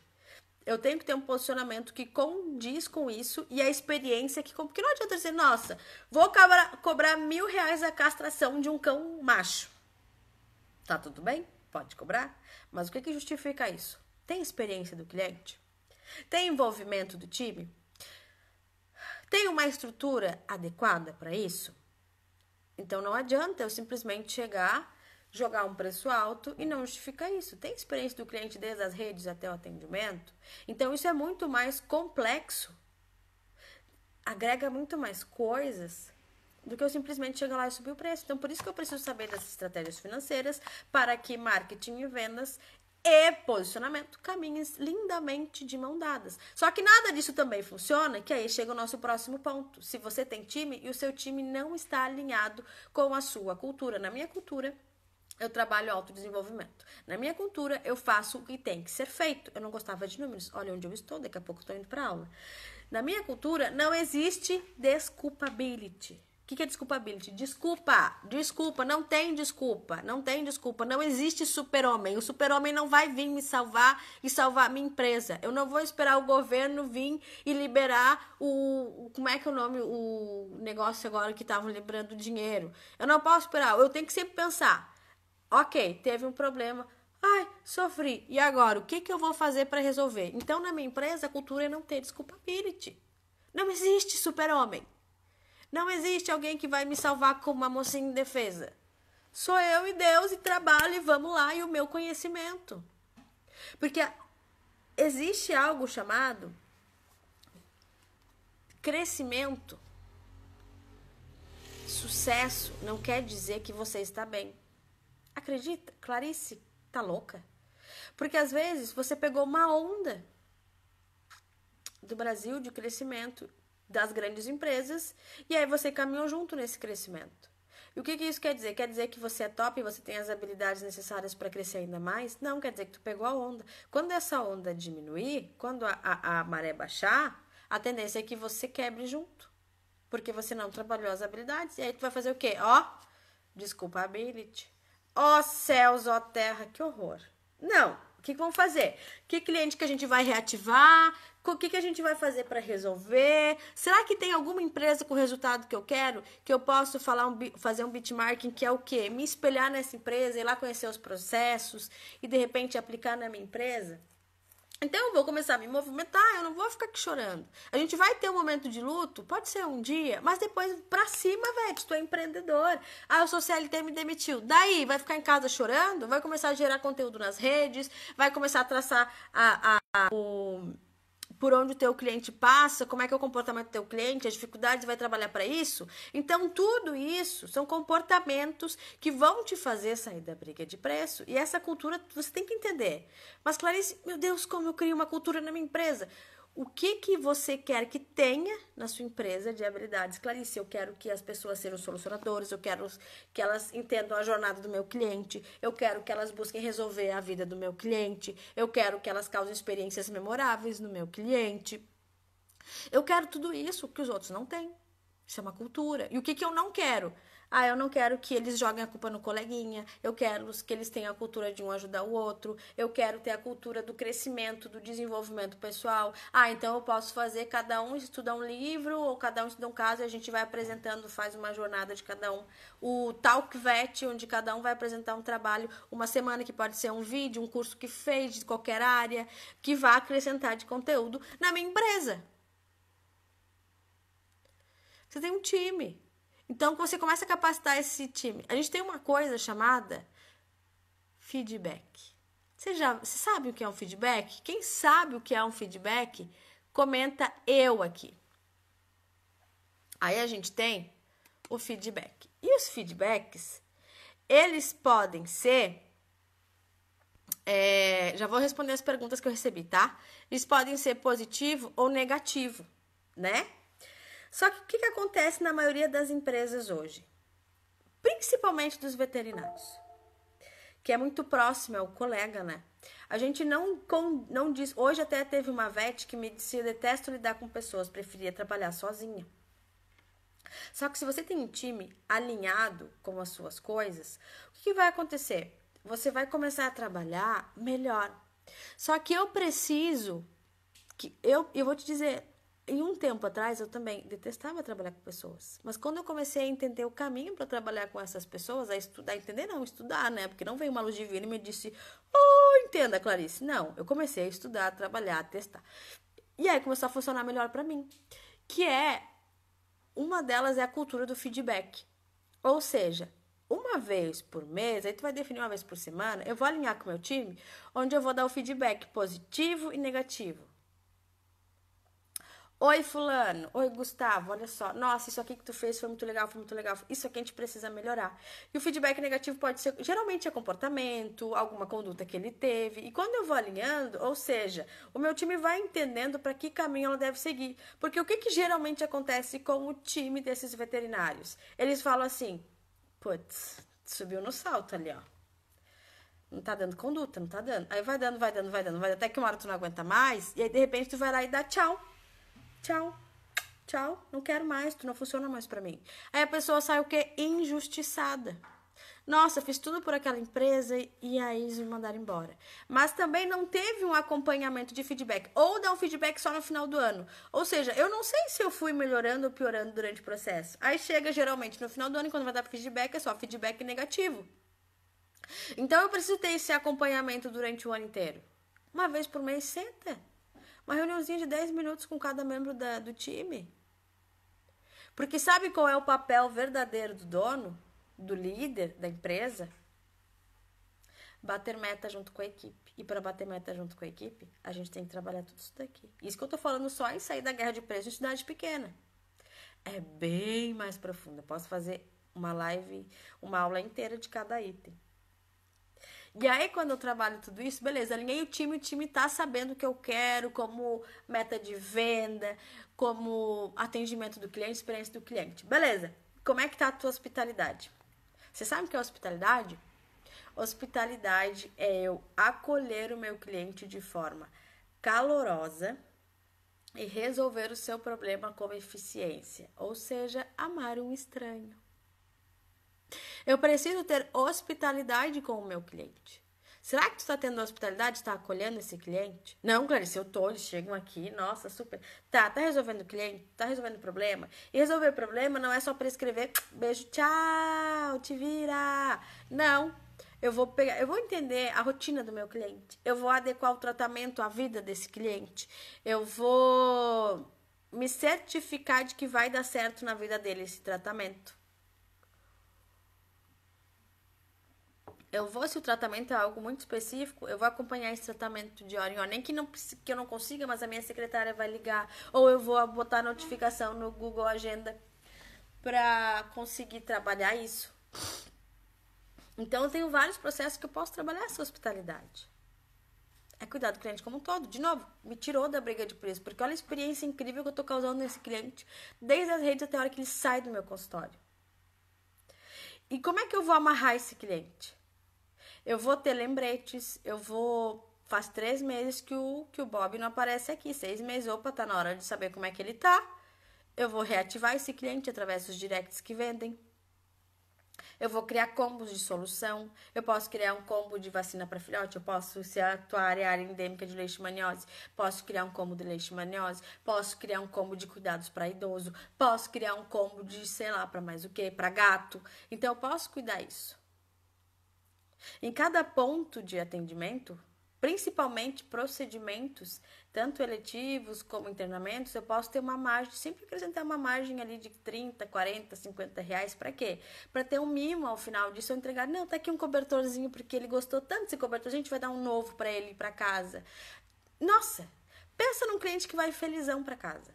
Eu tenho que ter um posicionamento que condiz com isso e a experiência que... Porque não adianta dizer, nossa, vou cobrar R$1.000 a castração de um cão macho. Tá tudo bem? Pode cobrar. Mas o que justifica isso? Tem experiência do cliente? Tem envolvimento do time? Tem uma estrutura adequada para isso? Então não adianta eu simplesmente chegar, jogar um preço alto e não justificar isso. Tem experiência do cliente desde as redes até o atendimento? Então isso é muito mais complexo. Agrega muito mais coisas do que eu simplesmente chegar lá e subir o preço. Então por isso que eu preciso saber das estratégias financeiras para que marketing e vendas e posicionamento caminhem lindamente de mão dadas. Só que nada disso também funciona, que aí chega o nosso próximo ponto. Se você tem time e o seu time não está alinhado com a sua cultura. Na minha cultura, eu trabalho autodesenvolvimento. Na minha cultura, eu faço o que tem que ser feito. Eu não gostava de números. Olha onde eu estou, daqui a pouco eu estou indo para aula. Na minha cultura, não existe desculpability. O que é desculpability? Desculpa, não tem desculpa, não existe super-homem. O super-homem não vai vir me salvar e salvar a minha empresa. Eu não vou esperar o governo vir e liberar como é que é o nome, o negócio agora que estavam liberando dinheiro. Eu não posso esperar, eu tenho que sempre pensar, ok, teve um problema, sofri, e agora? O que eu vou fazer para resolver? Então, na minha empresa, a cultura é não ter desculpability. Não existe super-homem. Não existe alguém que vai me salvar como uma mocinha indefesa. Sou eu e Deus e trabalho e vamos lá e o meu conhecimento. Porque existe algo chamado crescimento. Sucesso não quer dizer que você está bem. Acredita? Clarice, tá louca? Porque às vezes você pegou uma onda do Brasil de crescimento das grandes empresas, e aí você caminhou junto nesse crescimento. E o que isso quer dizer? Quer dizer que você é top e você tem as habilidades necessárias para crescer ainda mais? Não, quer dizer que tu pegou a onda. Quando essa onda diminuir, quando a maré baixar, a tendência é que você quebre junto, porque você não trabalhou as habilidades, e aí tu vai fazer o quê? Desculpability. Céus, terra, que horror. Não, o que vamos fazer? Que cliente que a gente vai reativar? O que a gente vai fazer para resolver? Será que tem alguma empresa com o resultado que eu quero? Que eu posso fazer um benchmarking, que é o quê? Me espelhar nessa empresa, ir lá conhecer os processos e de repente aplicar na minha empresa? Então eu vou começar a me movimentar, eu não vou ficar aqui chorando. A gente vai ter um momento de luto, pode ser um dia, mas depois pra cima, velho, tu é empreendedor. Ah, eu sou CLT, me demitiu. Daí, vai ficar em casa chorando? Vai começar a gerar conteúdo nas redes, vai começar a traçar por onde o teu cliente passa, como é que é o comportamento do teu cliente, as dificuldades, vai trabalhar para isso. Então, tudo isso são comportamentos que vão te fazer sair da briga de preço. E essa cultura você tem que entender. Mas, Clarice, meu Deus, como eu crio uma cultura na minha empresa? O que você quer que tenha na sua empresa de habilidades? Clarice, eu quero que as pessoas sejam solucionadoras, eu quero que elas entendam a jornada do meu cliente, eu quero que elas busquem resolver a vida do meu cliente, eu quero que elas causem experiências memoráveis no meu cliente. Eu quero tudo isso que os outros não têm. Isso é uma cultura. E o que eu não quero? Ah, eu não quero que eles joguem a culpa no coleguinha. Eu quero que eles tenham a cultura de um ajudar o outro. Eu quero ter a cultura do crescimento, do desenvolvimento pessoal. Ah, então eu posso fazer, cada um estuda um livro ou cada um estuda um caso e a gente vai apresentando, faz uma jornada de cada um. O Talkvet, onde cada um vai apresentar um trabalho, uma semana que pode ser um vídeo, um curso que fez de qualquer área, que vai acrescentar de conteúdo na minha empresa. Você tem um time. Então, você começa a capacitar esse time. A gente tem uma coisa chamada feedback. Você sabe o que é um feedback? Quem sabe o que é um feedback, comenta eu aqui. Aí a gente tem o feedback. E os feedbacks, eles podem ser... já vou responder as perguntas que eu recebi, tá? Eles podem ser positivo ou negativo, né? Só que o que acontece na maioria das empresas hoje? Principalmente dos veterinários, que é muito próximo, é o colega, né? A gente não diz... Hoje até teve uma vet que me disse: eu detesto lidar com pessoas, preferia trabalhar sozinha. Só que se você tem um time alinhado com as suas coisas, o que vai acontecer? Você vai começar a trabalhar melhor. Só que eu preciso... Eu vou te dizer... Em um tempo atrás, eu também detestava trabalhar com pessoas. Mas quando eu comecei a entender o caminho para trabalhar com essas pessoas, a estudar, estudar, né? Porque não veio uma luz divina e me disse: oh, entenda, Clarice. Não, eu comecei a estudar, a trabalhar, a testar. E aí começou a funcionar melhor para mim. Uma delas é a cultura do feedback. Ou seja, uma vez por mês, aí tu vai definir uma vez por semana, eu vou alinhar com o meu time, onde eu vou dar o feedback positivo e negativo. Oi, fulano. Oi, Gustavo. Olha só. Nossa, isso aqui que tu fez foi muito legal, foi muito legal. Isso aqui a gente precisa melhorar. E o feedback negativo pode ser, geralmente é comportamento, alguma conduta que ele teve. E quando eu vou alinhando, ou seja, o meu time vai entendendo para que caminho ela deve seguir. Porque o que geralmente acontece com o time desses veterinários? Eles falam assim: putz, subiu no salto ali, ó. Não tá dando conduta, não tá dando. Aí vai dando, até que uma hora tu não aguenta mais. E aí, de repente, tu vai lá e dá tchau. Tchau, não quero mais, tu não funciona mais pra mim. Aí a pessoa sai o quê? Injustiçada. Nossa, fiz tudo por aquela empresa e aí eles me mandaram embora. Mas também não teve um acompanhamento de feedback. Ou dá um feedback só no final do ano. Ou seja, eu não sei se eu fui melhorando ou piorando durante o processo. Aí chega geralmente no final do ano e quando vai dar feedback é só feedback negativo. Então eu preciso ter esse acompanhamento durante o ano inteiro. Uma vez por mês, senta. Uma reuniãozinha de 10 minutos com cada membro do time. Porque sabe qual é o papel verdadeiro do dono, do líder da empresa? Bater meta junto com a equipe. E para bater meta junto com a equipe, a gente tem que trabalhar tudo isso daqui. Isso que eu tô falando só em sair da guerra de preço em cidade pequena. É bem mais profunda. Posso fazer uma live, uma aula inteira de cada item. E aí, quando eu trabalho tudo isso, beleza, alinhei o time tá sabendo o que eu quero, como meta de venda, como atendimento do cliente, experiência do cliente. Beleza, como é que tá a tua hospitalidade? Você sabe o que é hospitalidade? Hospitalidade é eu acolher o meu cliente de forma calorosa e resolver o seu problema com eficiência, ou seja, amar um estranho. Eu preciso ter hospitalidade com o meu cliente. Será que tu está tendo hospitalidade? Está acolhendo esse cliente? Não, Clarice, eu tô. Eles chegam aqui, nossa, super. Tá resolvendo o cliente? Tá resolvendo o problema? E resolver problema não é só prescrever beijo, tchau, te vira. Não. Eu vou entender a rotina do meu cliente. Eu vou adequar o tratamento à vida desse cliente. Eu vou me certificar de que vai dar certo na vida dele esse tratamento. Se o tratamento é algo muito específico, eu vou acompanhar esse tratamento de hora em hora. Nem que eu não consiga, mas a minha secretária vai ligar. Ou eu vou botar notificação no Google Agenda para conseguir trabalhar isso. Então, eu tenho vários processos que eu posso trabalhar essa hospitalidade. É cuidar do cliente como um todo. De novo, me tirou da briga de preço, porque olha a experiência incrível que eu tô causando nesse cliente, desde as redes até a hora que ele sai do meu consultório. E como é que eu vou amarrar esse cliente? Eu vou ter lembretes, faz 3 meses que o Bob não aparece aqui, 6 meses, opa, tá na hora de saber como é que ele tá. Eu vou reativar esse cliente através dos directs que vendem. Eu vou criar combos de solução. Eu posso criar um combo de vacina para filhote. Eu posso, se a tua área é área endêmica de leishmaniose, posso criar um combo de leishmaniose. Posso criar um combo de cuidados para idoso. Posso criar um combo de, sei lá, para mais o quê? Para gato. Então, eu posso cuidar isso. Em cada ponto de atendimento, principalmente procedimentos, tanto eletivos como internamentos, eu posso ter uma margem, sempre acrescentar uma margem ali de 30, 40, 50 reais. Para quê? Para ter um mimo ao final disso, eu entregar, não, tá aqui um cobertorzinho, porque ele gostou tanto desse cobertor, a gente vai dar um novo para ele ir para casa. Nossa, pensa num cliente que vai felizão para casa,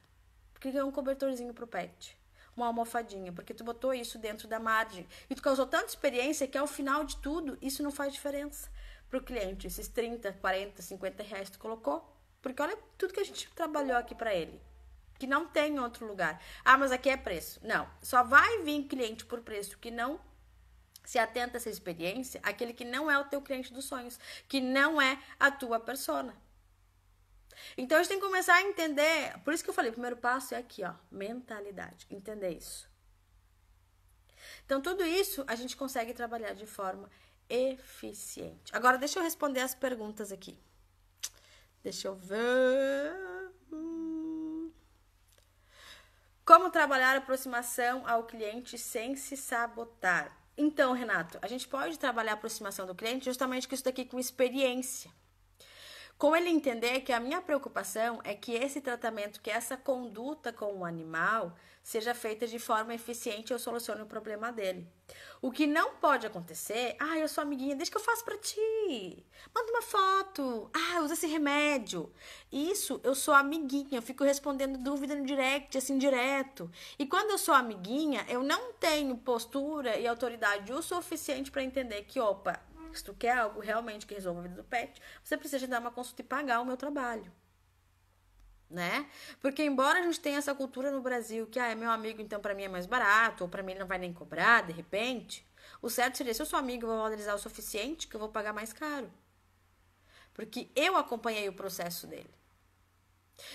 porque ganhou um cobertorzinho pro pet. Uma almofadinha, porque tu botou isso dentro da margem. E tu causou tanta experiência que ao final de tudo, isso não faz diferença pro cliente. Esses 30, 40, 50 reais tu colocou. Porque olha tudo que a gente trabalhou aqui pra ele. Que não tem em outro lugar. Ah, mas aqui é preço. Não, só vai vir cliente por preço que não se atenta a essa experiência, aquele que não é o teu cliente dos sonhos, que não é a tua persona. Então, a gente tem que começar a entender, por isso que eu falei, o primeiro passo é aqui, ó, mentalidade, entender isso. Então, tudo isso a gente consegue trabalhar de forma eficiente. Agora, deixa eu responder as perguntas aqui. Deixa eu ver. Como trabalhar a aproximação ao cliente sem se sabotar? Então, Renato, a gente pode trabalhar a aproximação do cliente justamente com isso daqui, com experiência. Com ele entender que a minha preocupação é que esse tratamento, que essa conduta com o animal seja feita de forma eficiente e eu solucione o problema dele. O que não pode acontecer, eu sou amiguinha, deixa que eu faço pra ti. Manda uma foto. Usa esse remédio. Isso, eu sou amiguinha, eu fico respondendo dúvida no direct, assim, direto. E quando eu sou amiguinha, eu não tenho postura e autoridade o suficiente para entender que, opa, se tu quer algo realmente que resolva a vida do pet, você precisa dar uma consulta e pagar o meu trabalho. Né? Porque embora a gente tenha essa cultura no Brasil que é meu amigo, então para mim é mais barato, ou para mim ele não vai nem cobrar, de repente, o certo seria, se eu sou amigo, eu vou valorizar o suficiente que eu vou pagar mais caro. Porque eu acompanhei o processo dele.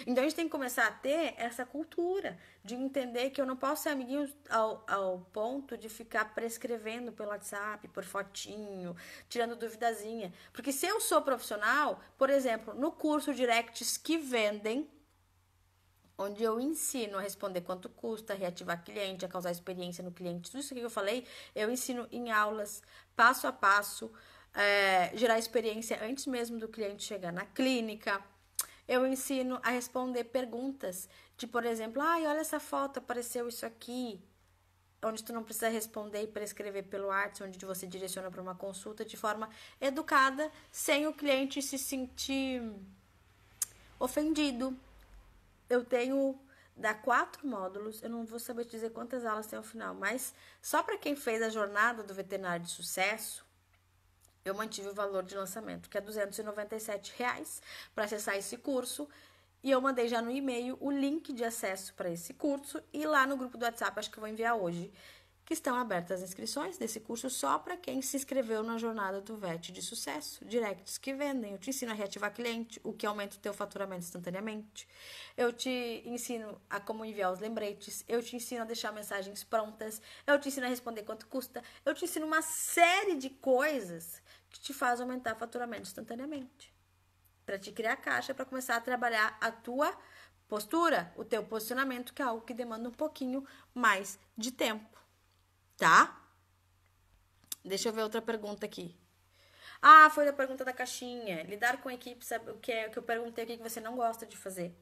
Então, a gente tem que começar a ter essa cultura de entender que eu não posso ser amiguinho ao ponto de ficar prescrevendo pelo WhatsApp, por fotinho, tirando duvidazinha. Porque se eu sou profissional, por exemplo, no curso Directs que vendem, onde eu ensino a responder quanto custa, reativar cliente, a causar experiência no cliente, tudo isso que eu falei, eu ensino em aulas, passo a passo, gerar experiência antes mesmo do cliente chegar na clínica. Eu ensino a responder perguntas de, por exemplo, olha essa foto, apareceu isso aqui, onde tu não precisa responder e prescrever pelo WhatsApp, onde você direciona para uma consulta de forma educada, sem o cliente se sentir ofendido. Eu tenho, dá 4 módulos, eu não vou saber te dizer quantas aulas tem ao final, mas só para quem fez a jornada do veterinário de sucesso, eu mantive o valor de lançamento, que é R$297 para acessar esse curso. E eu mandei já no e-mail o link de acesso para esse curso. E lá no grupo do WhatsApp, acho que eu vou enviar hoje, que estão abertas as inscrições desse curso só para quem se inscreveu na jornada do VET de sucesso. Directs que vendem. Eu te ensino a reativar cliente, o que aumenta o teu faturamento instantaneamente. Eu te ensino a como enviar os lembretes. Eu te ensino a deixar mensagens prontas. Eu te ensino a responder quanto custa. Eu te ensino uma série de coisas que te faz aumentar o faturamento instantaneamente. Para te criar caixa, para começar a trabalhar a tua postura, o teu posicionamento, que é algo que demanda um pouquinho mais de tempo, tá? Deixa eu ver outra pergunta aqui. Ah, foi a pergunta da caixinha. Lidar com a equipe, sabe o que é o que eu perguntei, o que você não gosta de fazer.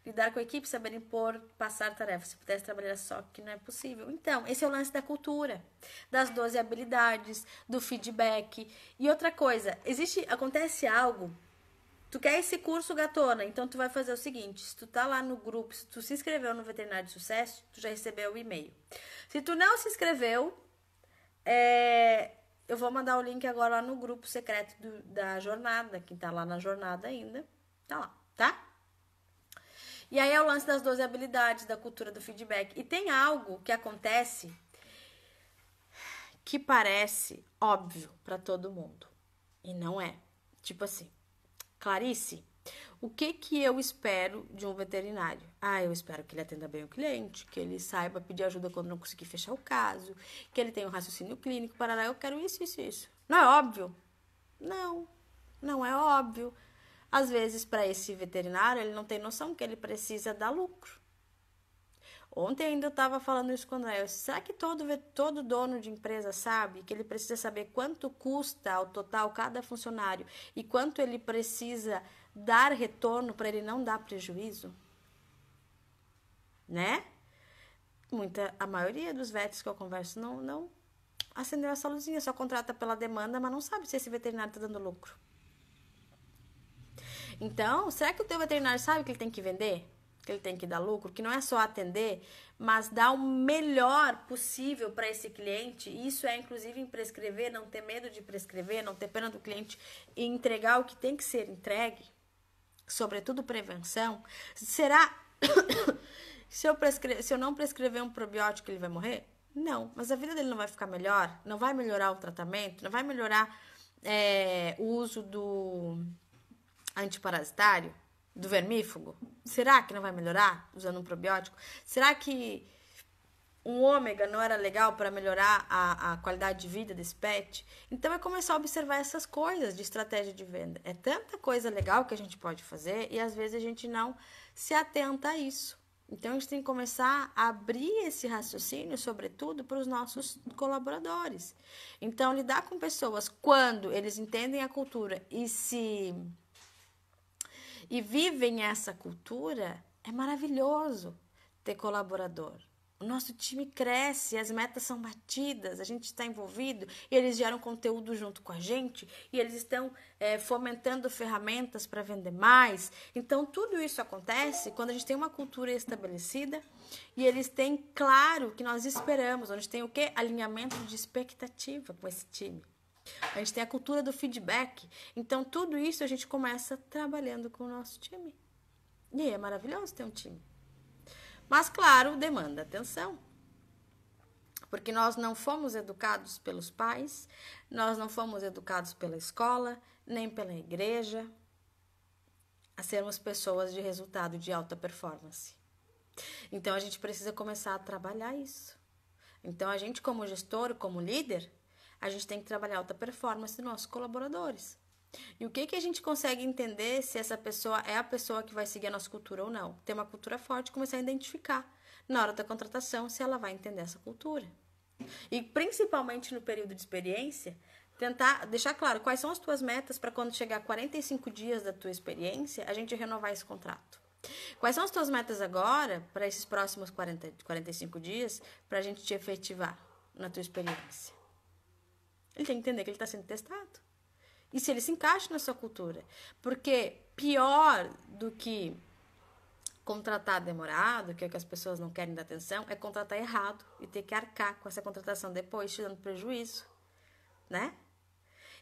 Lidar com a equipe, saber impor, passar tarefas. Se pudesse trabalhar só, que não é possível. Então, esse é o lance da cultura, das 12 habilidades, do feedback. E outra coisa, acontece algo. Tu quer esse curso, gatona? Então tu vai fazer o seguinte, se tu tá lá no grupo, se tu se inscreveu no Veterinário de Sucesso, tu já recebeu o e-mail. Se tu não se inscreveu, eu vou mandar o link agora lá no grupo secreto da jornada, quem tá lá na jornada ainda, tá lá, tá? E aí é o lance das 12 habilidades, da cultura do feedback. E tem algo que acontece que parece óbvio pra todo mundo. E não é. Tipo assim, Clarice, o que eu espero de um veterinário? Eu espero que ele atenda bem o cliente, que ele saiba pedir ajuda quando não conseguir fechar o caso, que ele tenha um raciocínio clínico, parará, eu quero isso, isso, isso. Não é óbvio? Não, não é óbvio. Às vezes, para esse veterinário, ele não tem noção que ele precisa dar lucro. Ontem ainda eu estava falando isso com o André. Será que todo dono de empresa sabe que ele precisa saber quanto custa ao total cada funcionário e quanto ele precisa dar retorno para ele não dar prejuízo? Né? A maioria dos vets que eu converso não acendeu essa luzinha, só contrata pela demanda, mas não sabe se esse veterinário está dando lucro. Então, será que o teu veterinário sabe que ele tem que vender? Que ele tem que dar lucro, que não é só atender, mas dar o melhor possível para esse cliente. Isso é, inclusive, em prescrever, não ter medo de prescrever, não ter pena do cliente e entregar o que tem que ser entregue, sobretudo prevenção. Será se eu não prescrever um probiótico, ele vai morrer? Não, mas a vida dele não vai ficar melhor, não vai melhorar o tratamento, não vai melhorar o uso do antiparasitário, do vermífugo? Será que não vai melhorar usando um probiótico? Será que um ômega não era legal para melhorar a qualidade de vida desse pet? Então é começar a observar essas coisas de estratégia de venda. É tanta coisa legal que a gente pode fazer e às vezes a gente não se atenta a isso. Então a gente tem que começar a abrir esse raciocínio, sobretudo, para os nossos colaboradores. Então, lidar com pessoas quando eles entendem a cultura e vivem essa cultura, é maravilhoso ter colaborador. O nosso time cresce, as metas são batidas, a gente está envolvido e eles geram conteúdo junto com a gente e eles estão fomentando ferramentas para vender mais. Então, tudo isso acontece quando a gente tem uma cultura estabelecida e eles têm claro o que nós esperamos, onde tem o quê? Alinhamento de expectativa com esse time. A gente tem a cultura do feedback. Então, tudo isso a gente começa trabalhando com o nosso time. E é maravilhoso ter um time. Mas, claro, demanda atenção. Porque nós não fomos educados pelos pais, nós não fomos educados pela escola, nem pela igreja, a sermos pessoas de resultado de alta performance. Então, a gente precisa começar a trabalhar isso. Então, a gente como gestor, como líder, a gente tem que trabalhar alta performance dos nossos colaboradores. E o que a gente consegue entender se essa pessoa é a pessoa que vai seguir a nossa cultura ou não? Ter uma cultura forte, começar a identificar na hora da contratação se ela vai entender essa cultura. E principalmente no período de experiência, tentar deixar claro quais são as tuas metas para quando chegar a 45 dias da tua experiência, a gente renovar esse contrato. Quais são as tuas metas agora para esses próximos 45 dias para a gente te efetivar na tua experiência? Ele tem que entender que ele está sendo testado. E se ele se encaixa na sua cultura. Porque pior do que contratar demorado, que é o que as pessoas não querem dar atenção, é contratar errado e ter que arcar com essa contratação depois, te dando prejuízo. Né?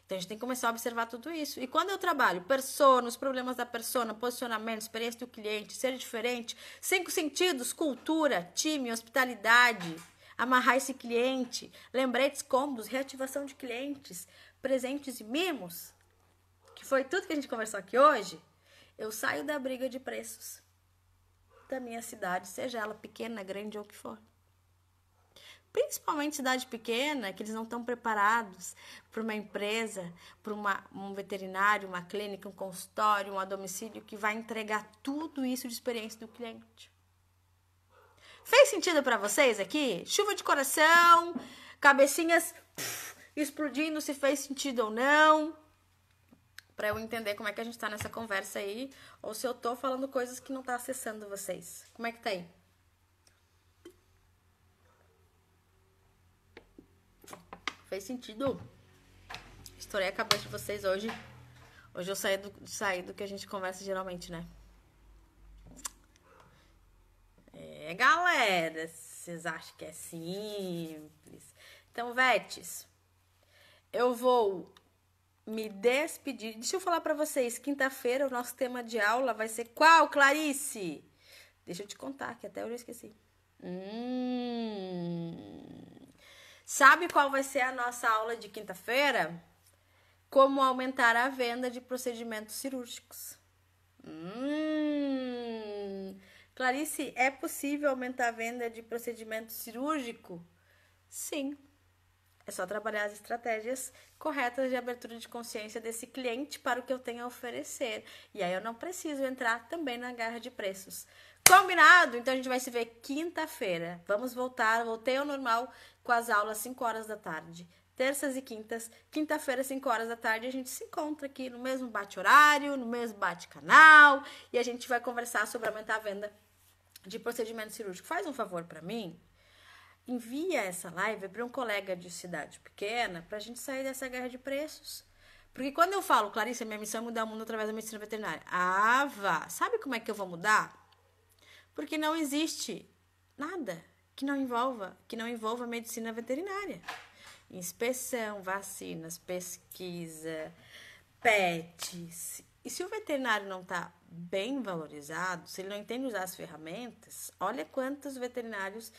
Então, a gente tem que começar a observar tudo isso. E quando eu trabalho persona, os problemas da persona, posicionamento, experiência do cliente, ser diferente, 5 sentidos, cultura, time, hospitalidade, amarrar esse cliente, lembretes, combos, reativação de clientes, presentes e mimos, que foi tudo que a gente conversou aqui hoje, eu saio da briga de preços da minha cidade, seja ela pequena, grande ou o que for. Principalmente cidade pequena, que eles não estão preparados para uma empresa, para um veterinário, uma clínica, um consultório, um domicílio que vai entregar tudo isso de experiência do cliente. Fez sentido para vocês aqui? Chuva de coração, cabecinhas explodindo se fez sentido ou não. Pra eu entender como é que a gente tá nessa conversa aí, ou se eu tô falando coisas que não tá acessando vocês. Como é que tá aí? Fez sentido? Estourei a cabeça de vocês hoje. Hoje eu saí do que a gente conversa geralmente, né? Galera, vocês acham que é simples? Então, Vetes, eu vou me despedir. Deixa eu falar pra vocês, quinta-feira o nosso tema de aula vai ser qual, Clarice? Deixa eu te contar, que até eu já esqueci. Sabe qual vai ser a nossa aula de quinta-feira? Como aumentar a venda de procedimentos cirúrgicos. Clarice, é possível aumentar a venda de procedimento cirúrgico? Sim. É só trabalhar as estratégias corretas de abertura de consciência desse cliente para o que eu tenho a oferecer. E aí eu não preciso entrar também na guerra de preços. Combinado? Então a gente vai se ver quinta-feira. Vamos voltei ao normal com as aulas 5 horas da tarde. Terças e quintas. Quinta-feira, 5 horas da tarde, a gente se encontra aqui no mesmo bate-horário, no mesmo bate-canal. E a gente vai conversar sobre aumentar a venda de procedimento cirúrgico. Faz um favor para mim. Envia essa live para um colega de cidade pequena pra gente sair dessa guerra de preços. Porque quando eu falo, Clarice, minha missão é mudar o mundo através da medicina veterinária. Vá. Sabe como é que eu vou mudar? Porque não existe nada que não envolva medicina veterinária. Inspeção, vacinas, pesquisa, pets. E se o veterinário não está bem valorizado, se ele não entende usar as ferramentas, olha quantos veterinários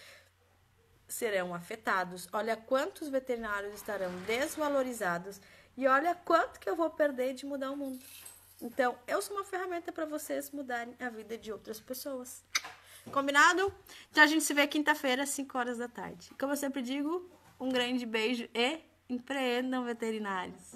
serão afetados, olha quantos veterinários estarão desvalorizados e olha quanto que eu vou perder de mudar o mundo. Então, eu sou uma ferramenta para vocês mudarem a vida de outras pessoas. Combinado? Então, a gente se vê quinta-feira, às 5 horas da tarde. Como eu sempre digo, um grande beijo e empreendam veterinários.